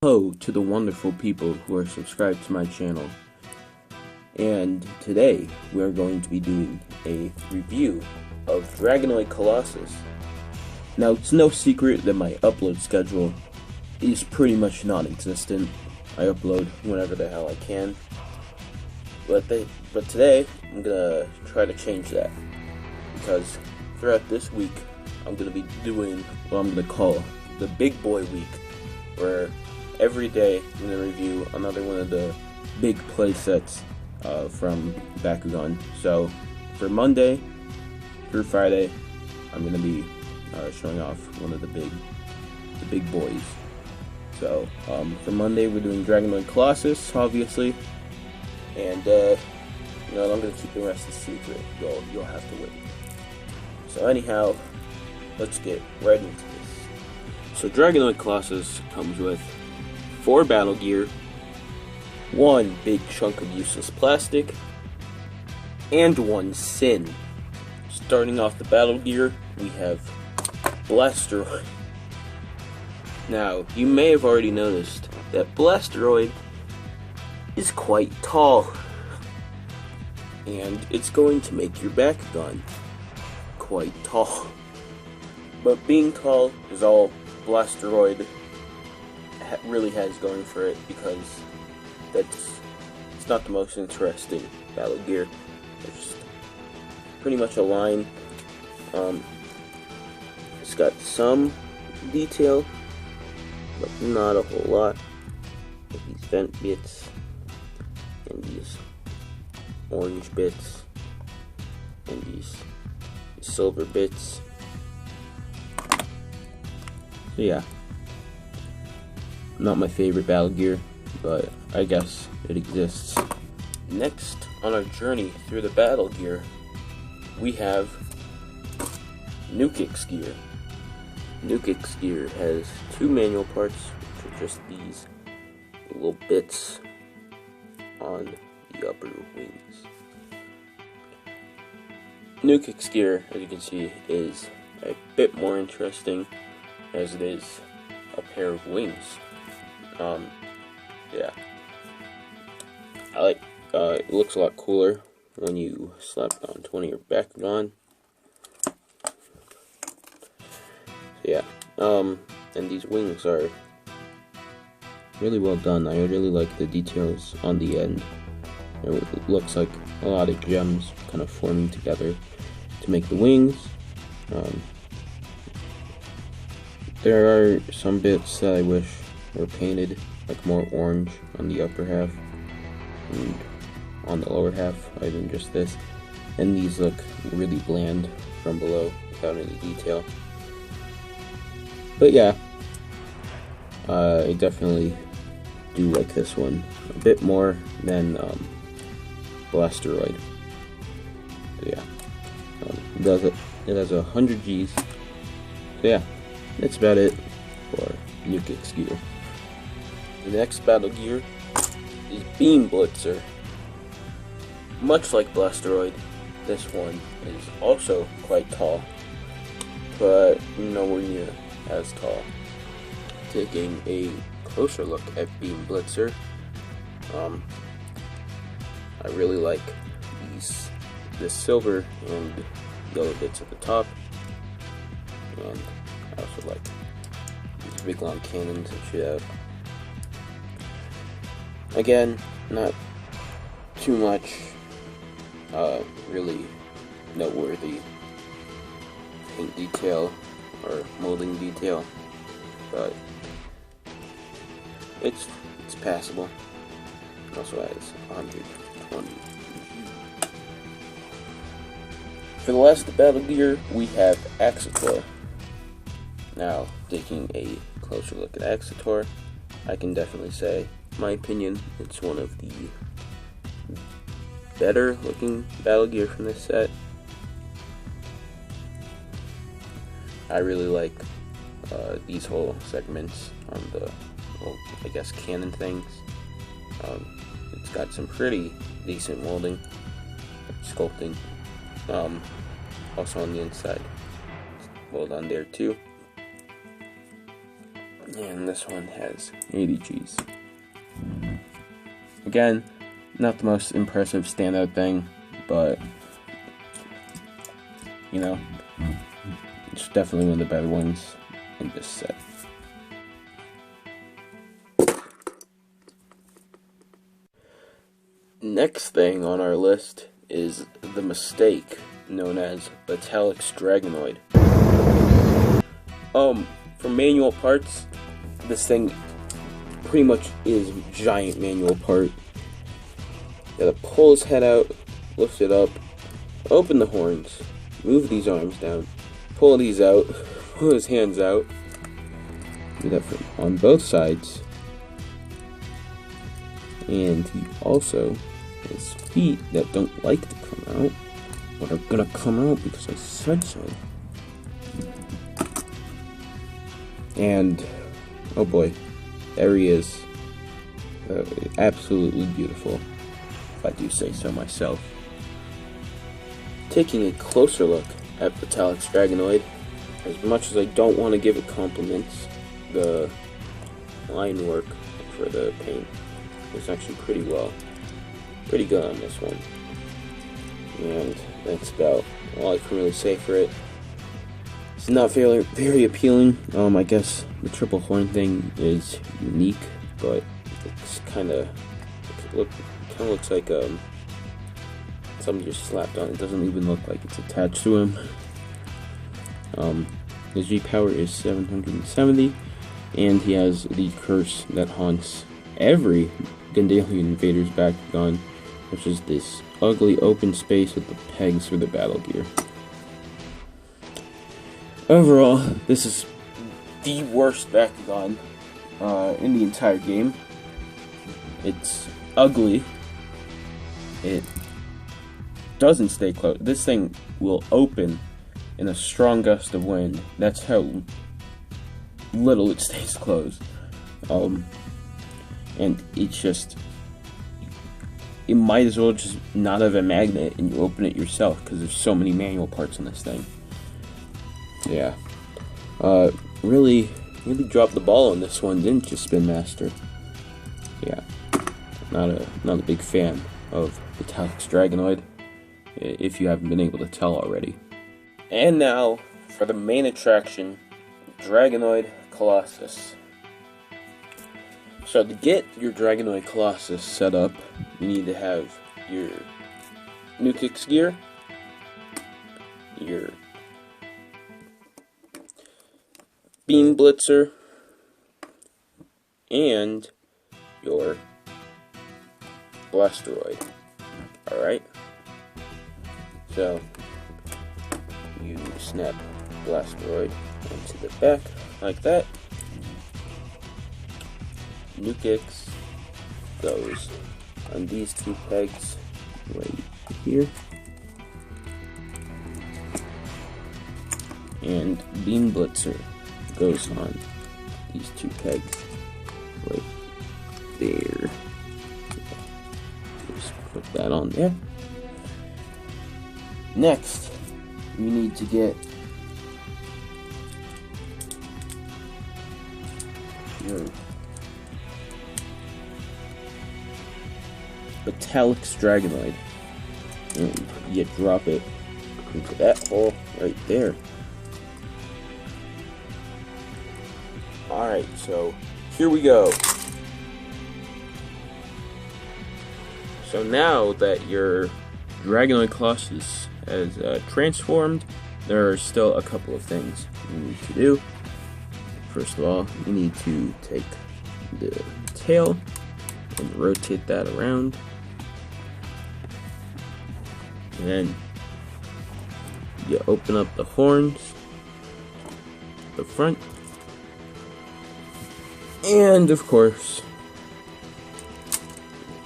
Hello to the wonderful people who are subscribed to my channel, and today we are going to be doing a review of Dragonoid Colossus. Now, it's no secret that my upload schedule is pretty much non-existent. I upload whenever the hell I can, but today I'm gonna try to change that, because throughout this week I'm gonna be doing what I'm gonna call the Big Boy Week, where every day I'm going to review another one of the big play sets from Bakugan. So for Monday through Friday, I'm going to be showing off one of the big boys. So for Monday we're doing Dragonoid Colossus, obviously, and I'm going to keep the rest a secret. You'll have to wait. So anyhow, let's get right into this. So Dragonoid Colossus comes with 4 battle gear, 1 big chunk of useless plastic, and 1 sin. Starting off the battle gear, we have Blasteroid. Now, you may have already noticed that Blasteroid is quite tall, and it's going to make your bakugan quite tall. But being tall is all Blasteroid really has going for it, because it's not the most interesting battle gear. It's just pretty much a line. It's got some detail, but not a whole lot. Like these vent bits and these orange bits and these silver bits. So yeah, not my favorite battle gear, but I guess it exists. Next on our journey through the battle gear, we have Nukix gear. Nukix gear has 2 manual parts, which are just these little bits on the upper wings. Nukix gear, as you can see, is a bit more interesting, as it is a pair of wings. Yeah, I like, it looks a lot cooler when you slap it onto one of your bakugan. So yeah, and these wings are really well done. I really like the details on the end. It looks like a lot of gems kind of forming together to make the wings. There are some bits that I wish were painted like more orange on the upper half and on the lower half, other than just this. And these look really bland from below without any detail. But yeah, I definitely do like this one a bit more than Blasteroid. So yeah, it has 100 Gs. So yeah, that's about it for Nukix gear. The next battle gear is Beam Blitzer. Much like Blasteroid, this one is also quite tall, but nowhere near as tall. Taking a closer look at Beam Blitzer, I really like this silver and yellow bits at the top, and I also like these big long cannons that shoot out. Again, not too much really noteworthy paint detail or molding detail, but it's passable. It also has 120. For the last battle gear, we have Axitor. Now, taking a closer look at Axitor, I can definitely say, in my opinion, it's one of the better looking battle gear from this set. I really like these whole segments on the, well, I guess, cannon things. It's got some pretty decent molding, sculpting. Also on the inside, well done there too. And this one has 80 Gs. Again, not the most impressive standout thing, but you know, it's definitely one of the better ones in this set. Next thing on our list is the mistake known as Batalix Dragonoid. For manual parts, this thing pretty much is a giant manual part. You gotta pull his head out, lift it up, open the horns, move these arms down, pull these out, pull his hands out. Do that on both sides. And he also has feet that don't like to come out, but are gonna come out because I said so. And, oh boy, there he is. Absolutely beautiful, if I do say so myself. Taking a closer look at Batalix Dragonoid, as much as I don't want to give it compliments, the line work for the paint is actually pretty good on this one. And that's about all I can really say for it. It's not very appealing. I guess the triple horn thing is unique, but it's kind of looks like something just slapped on. It doesn't even look like it's attached to him. His G power is 770, and he has the curse that haunts every Gundalian invaders bakugan, which is this ugly open space with the pegs for the battle gear. Overall, this is the worst bakugan in the entire game. It's ugly. It doesn't stay closed. This thing will open in a strong gust of wind. That's how little it stays closed. And it's just, it might as well just not have a magnet and you open it yourself because there's so many manual parts in this thing. Yeah. Really dropped the ball on this one, didn't you, Spin Master? Yeah. Not a big fan of Batalix Dragonoid, if you haven't been able to tell already. And now for the main attraction, Dragonoid Colossus. So to get your Dragonoid Colossus set up, you need to have your new kicks gear, your beam blitzer, and your blasteroid. Alright? So you snap blasteroid onto the back like that. New kicks goes on these two pegs right here, and beam blitzer goes on these two pegs right there. Just put that on there. Next, you need to get your Batalix Dragonoid, and you drop it into that hole right there. Alright, so here we go. So now that your Dragonoid Colossus has transformed, there are still a couple of things you need to do. First of all, you need to take the tail and rotate that around. And then you open up the horns, the front, and of course,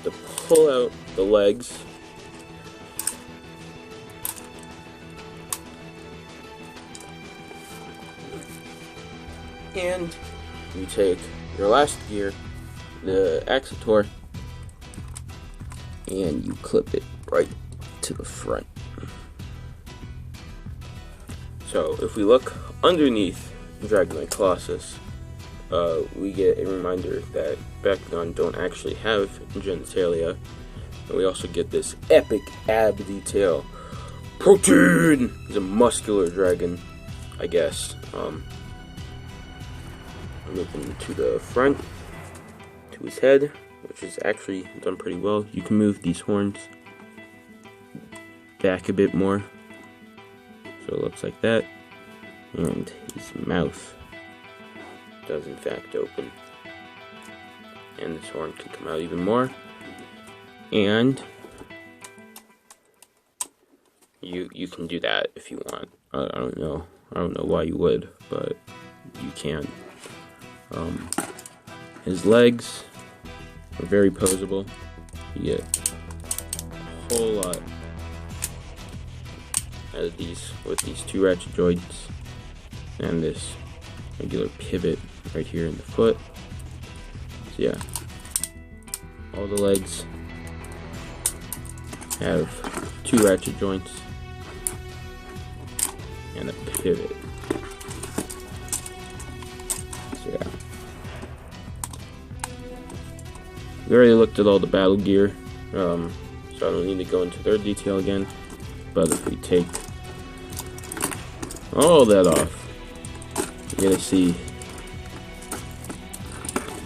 to pull out the legs. And you take your last gear, the Axator, and you clip it right to the front. So if we look underneath the Dragonoid Colossus, we get a reminder that bakugan don't actually have genitalia, and we also get this epic ab detail. Protein! He's a muscular dragon, I guess. Moving to the front, to his head, which is actually done pretty well. You can move these horns back a bit more, so it looks like that. And his mouth does in fact open, and this horn can come out even more. And you can do that if you want. I don't know why you would, but you can. His legs are very posable. You get a whole lot out of these with these two ratchet joints and this regular pivot right here in the foot. So yeah, all the legs have two ratchet joints and a pivot. So yeah, we already looked at all the battle gear, so I don't need to go into their detail again. But if we take all that off, you're gonna see,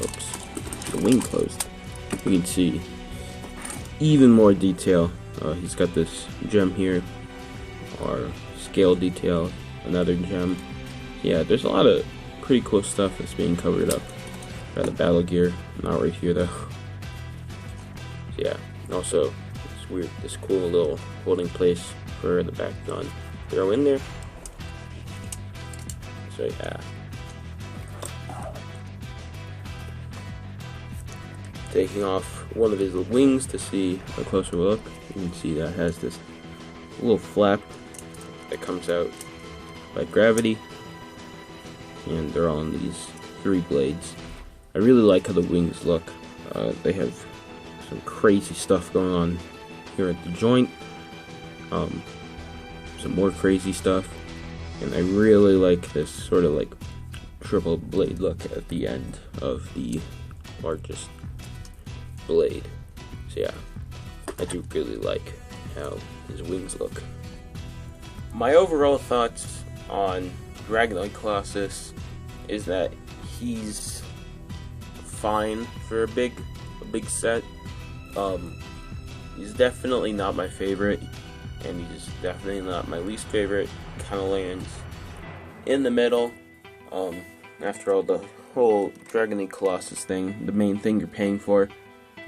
oops, the wing closed. You can see even more detail. He's got this gem here, or scale detail, another gem. Yeah, there's a lot of pretty cool stuff that's being covered up by the battle gear. Not right here though. So yeah, and also this cool little holding place for the bakugan throw in there. So yeah, taking off one of his wings to see a closer look, you can see that has this little flap that comes out by gravity, and they're on these 3 blades. I really like how the wings look. They have some crazy stuff going on here at the joint, some more crazy stuff, and I really like this sort of like triple blade look at the end of the largest blade. So yeah, I do really like how his wings look. My overall thoughts on Dragonoid Colossus is that he's fine for a big set. He's definitely not my favorite, and he's definitely not my least favorite. Kind of lands in the middle. After all, the whole Dragonoid Colossus thing, the main thing you're paying for,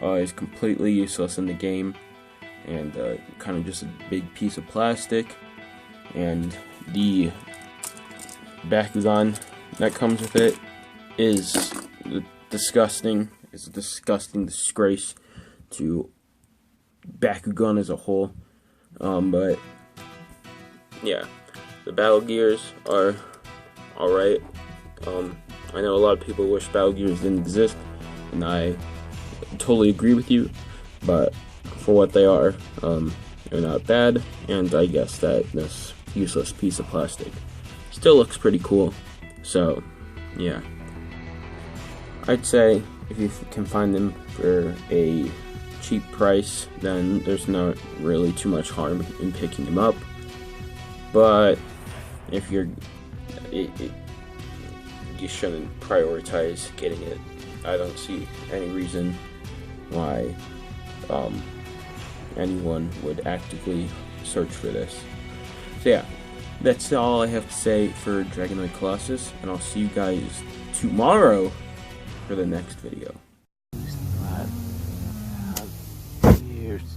is completely useless in the game, and kind of just a big piece of plastic. And the bakugan that comes with it is disgusting. It's a disgusting disgrace to bakugan as a whole. But yeah, the battle gears are alright. I know a lot of people wish battle gears didn't exist, and I totally agree with you, but for what they are, they're not bad, and I guess that this useless piece of plastic still looks pretty cool. So yeah, I'd say if you can find them for a cheap price, then there's not really too much harm in picking them up. But if you shouldn't prioritize getting it. I don't see any reason why anyone would actively search for this. So yeah, that's all I have to say for Dragonoid Colossus, and I'll see you guys tomorrow for the next video. Years.